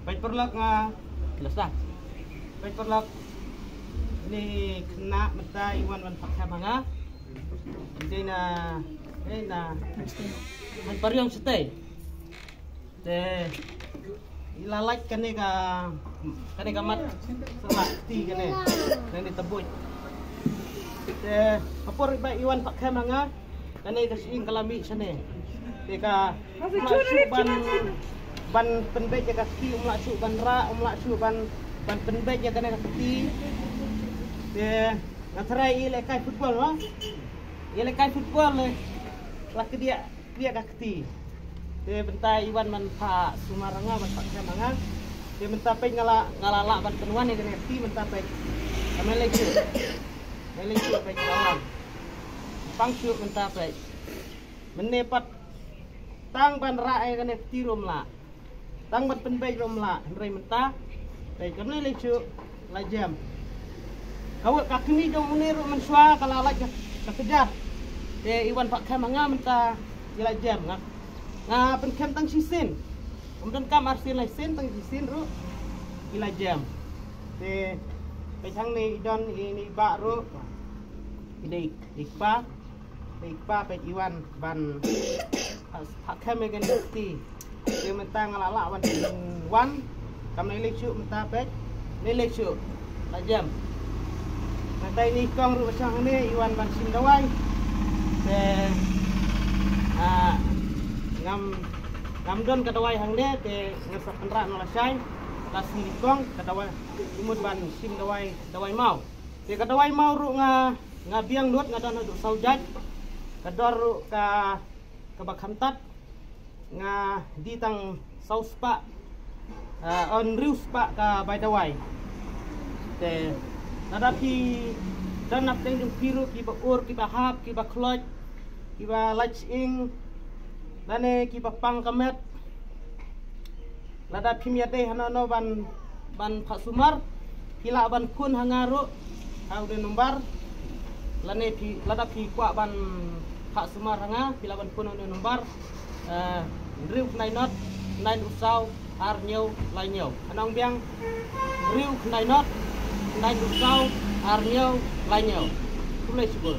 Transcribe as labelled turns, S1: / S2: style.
S1: baik perlak jelas dah. Baik perlak ini kena mata Iwan wan paksa manga. Jadi man pariong stay. Ilalak kene ka mat selak ti kene. Kene tebut. Apor ba Iwan paksa manga. Kene kasing kalami sane. Teka ban penbej jaga ski umlak su ban ra umlak su ban penbej jaga kene kati. Ngatrai ile kai football wa. Ile kai football le. Lah ke dia kakti. Dia bentai Iwan man Pak Sumaranga man Pak Kamanga. Dia mencapai ngalala ban penuan yang kena ti mencapai. Kamele cu. Mele cu pai kalam. Pangsu mencapai. Menepat tang ban ra ai kena ti rom la. Tang ban penbej rom la. Henry mentah. Pai kamele cu la jam. Kau kakini dong menir mensua kalau lagi kekejar. Iwan Pak Kamanga mentah ila jam nga penkem tang sisin. Kemudian kam arsin lesen tang sisin ru ila jam. Pechang ni don ini ba ru ini ikpa pe Iwan ban Pak Kamanga ti. Dia mentah ngalala wan kam ni lecu mentah pe ni lecu la jam. Nanti ini kong ru besang ni Iwan ban Sindawai. Ngam don kadawai hang de ngasak kendra nolasai tas ni kong kadawai imut ban Sindawai mau. Kadawai mau ru nga biang nut ngadon adu saujat. Kador ru ka bakhamtat nga di tang sauspa on riuspa ka baidawai. Nadapi dan nak tengok biru kiba ur kiba hap kiba kloj kiba laching dane kiba pangkamet lada pimiate hanono ban Pak Sumar hila ban kun hangaru hau de numbar lane lada pi kwa ban Pak Sumar hanga hila ban kun de numbar riu knai not nai usau ar nyau lai nyau anong biang riu knai not nai usau ar nyau lai nyau. Mulai sebut.